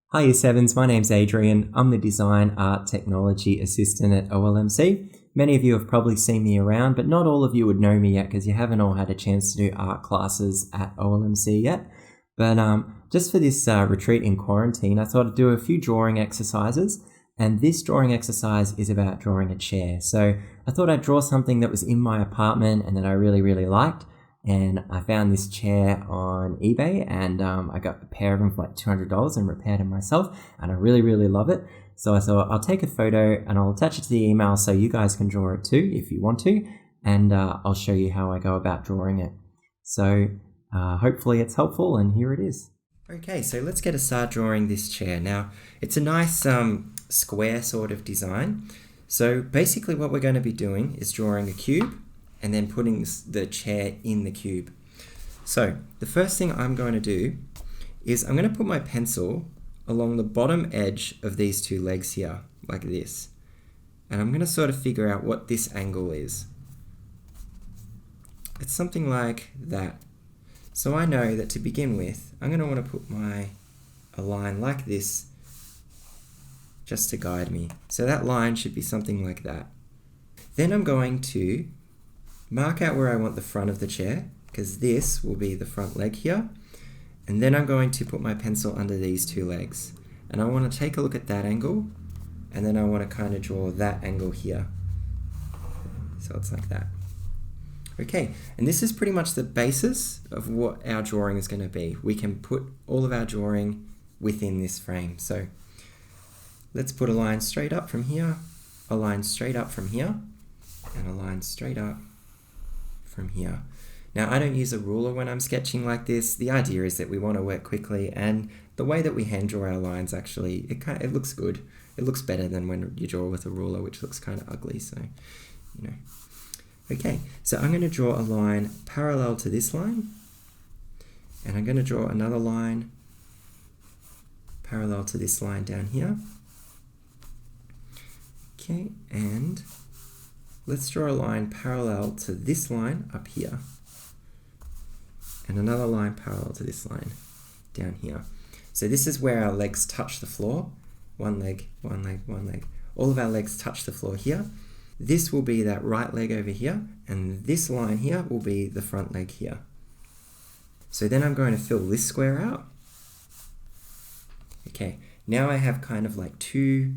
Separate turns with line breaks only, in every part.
Hi Year 7s, my name's Adrian. I'm the Design Art Technology Assistant at OLMC. Many of you have probably seen me around, but not all of you would know me yet because you haven't all had a chance to do art classes at OLMC yet. But just for this retreat in quarantine, I thought I'd do a few drawing exercises, and this drawing exercise is about drawing a chair. So I thought I'd draw something that was in my apartment and that I really liked. And I found this chair on eBay, and I got a pair of them for like $200 and repaired them myself, and I really love it. So I thought I'll take a photo and I'll attach it to the email so you guys can draw it too if you want to, and I'll show you how I go about drawing it. So hopefully it's helpful, and here it is. Okay, so let's get started drawing this chair. Now, it's a nice square sort of design. So basically what we're going to be doing is drawing a cube and then putting the chair in the cube. So the first thing I'm going to do is I'm going to put my pencil along the bottom edge of these two legs here, like this. And I'm going to sort of figure out what this angle is. It's something like that. So I know that to begin with, I'm going to want to put a line like this just to guide me. So that line should be something like that. Then I'm going to mark out where I want the front of the chair, because this will be the front leg here. And then I'm going to put my pencil under these two legs. And I want to take a look at that angle, and then I want to kind of draw that angle here. So it's like that. Okay, and this is pretty much the basis of what our drawing is going to be. We can put all of our drawing within this frame. So let's put a line straight up from here, a line straight up from here, and a line straight up from here. Now, I don't use a ruler when I'm sketching like this. The idea is that we want to work quickly, and the way that we hand draw our lines actually, it looks good. It looks better than when you draw with a ruler, which looks kind of ugly, so, you know. Okay, so I'm going to draw a line parallel to this line, and I'm going to draw another line parallel to this line down here. Okay, and let's draw a line parallel to this line up here, and another line parallel to this line down here. So this is where our legs touch the floor. One leg, one leg, one leg. All of our legs touch the floor here. This will be that right leg over here, and this line here will be the front leg here. So then I'm going to fill this square out. Okay, now I have kind of like two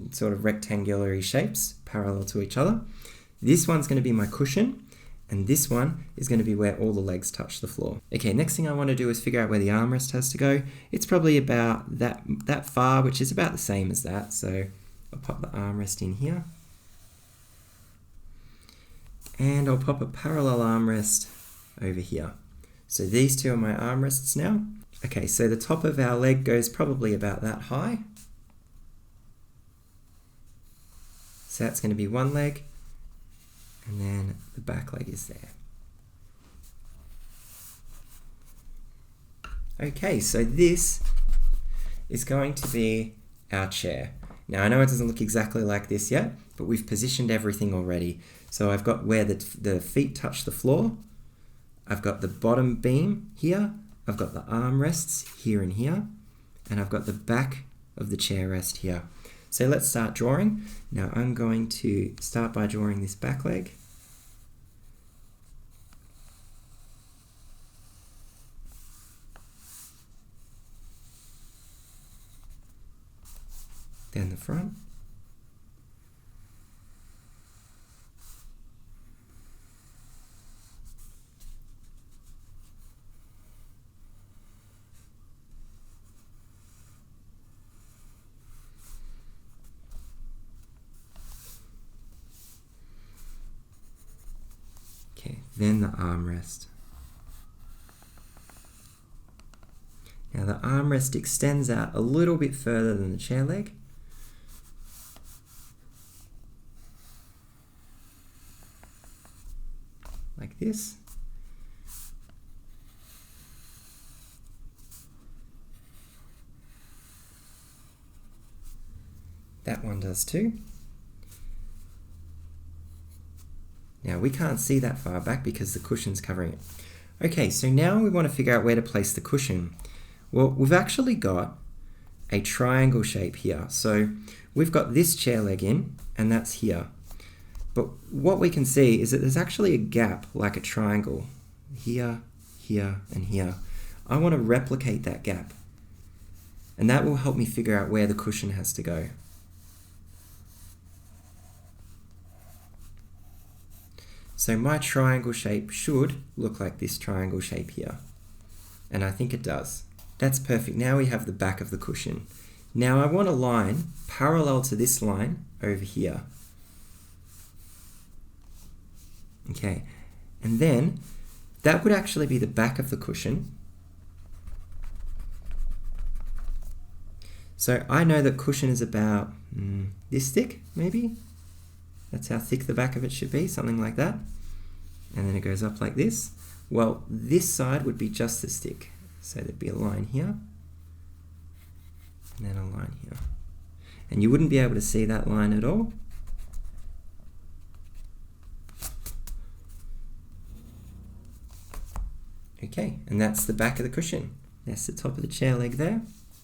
sort of rectangular shapes parallel to each other. This one's going to be my cushion, and this one is going to be where all the legs touch the floor. Okay, next thing I want to do is figure out where the armrest has to go. It's probably about that far, which is about the same as that. So I'll pop the armrest in here. And I'll pop a parallel armrest over here. So these two are my armrests now. Okay, so the top of our leg goes probably about that high. So that's going to be one leg, and then the back leg is there. Okay, so this is going to be our chair. Now I know it doesn't look exactly like this yet, but we've positioned everything already. So I've got where the feet touch the floor, I've got the bottom beam here, I've got the armrests here and here, and I've got the back of the chair rest here. So let's start drawing. Now I'm going to start by drawing this back leg. Then the front. Okay, then the armrest. Now the armrest extends out a little bit further than the chair leg. Like this. That one does too. Now we can't see that far back because the cushion's covering it. Okay, so now we want to figure out where to place the cushion. Well, we've actually got a triangle shape here. So we've got this chair leg in, and that's here. But what we can see is that there's actually a gap like a triangle here, here, and here. I want to replicate that gap, and that will help me figure out where the cushion has to go. So my triangle shape should look like this triangle shape here. And I think it does. That's perfect. Now we have the back of the cushion. Now I want a line parallel to this line over here. Okay, and then that would actually be the back of the cushion. So I know that cushion is about this thick, maybe? That's how thick the back of it should be, something like that. And then it goes up like this. Well, this side would be just as thick. So there'd be a line here, and then a line here. And you wouldn't be able to see that line at all. Okay, and that's the back of the cushion. That's the top of the chair leg there.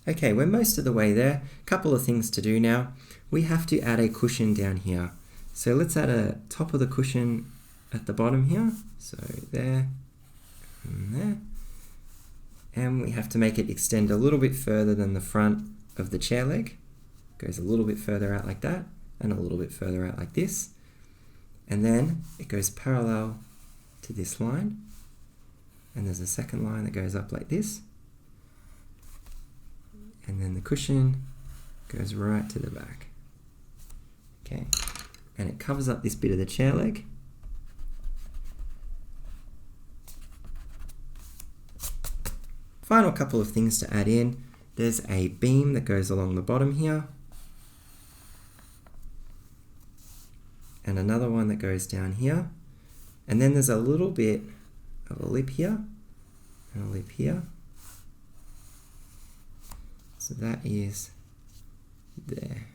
Okay, we're most of the way there. Couple of things to do now. We have to add a cushion down here. So let's add a top of the cushion at the bottom here. So there and there. And we have to make it extend a little bit further than the front of the chair leg. Goes a little bit further out like that, and a little bit further out like this. And then it goes parallel to this line. And there's a second line that goes up like this. And then the cushion goes right to the back. Okay, and it covers up this bit of the chair leg. Final couple of things to add in. There's a beam that goes along the bottom here. And another one that goes down here. And then there's a little bit of a lip here and a lip here. So that is there.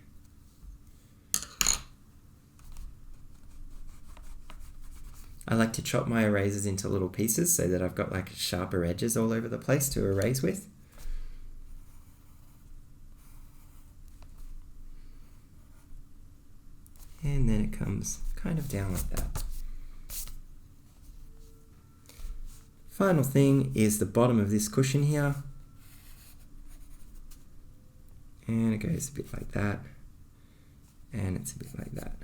I like to chop my erasers into little pieces so that I've got like sharper edges all over the place to erase with. And then it comes kind of down like that. Final thing is the bottom of this cushion here. And it goes a bit like that. And it's a bit like that.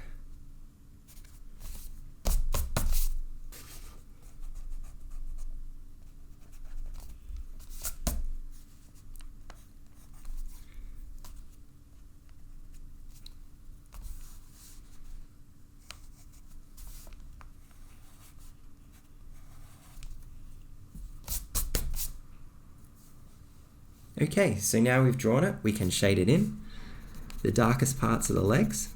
Okay, so now we've drawn it, we can shade it in. The darkest parts are the legs.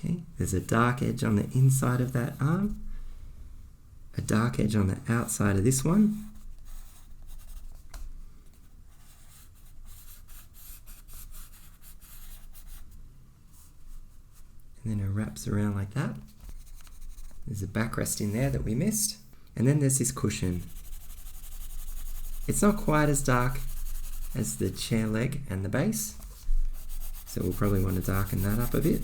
Okay, there's a dark edge on the inside of that arm, a dark edge on the outside of this one, and then it wraps around like that. There's a backrest in there that we missed, and then there's this cushion. It's not quite as dark as the chair leg and the base, so we'll probably want to darken that up a bit.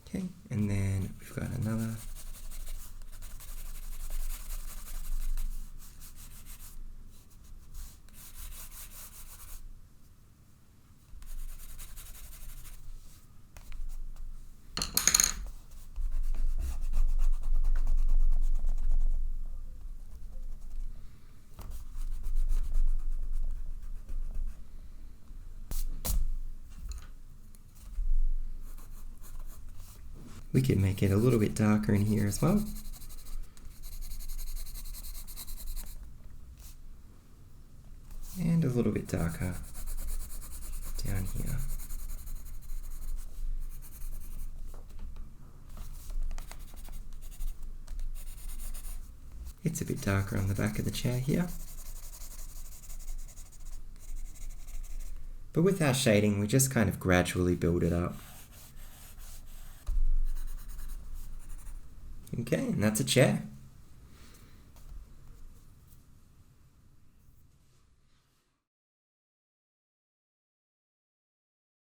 Okay, and then we've got another. We could make it a little bit darker in here as well. And a little bit darker down here. It's a bit darker on the back of the chair here. But with our shading, we just kind of gradually build it up. Okay, and that's a chair.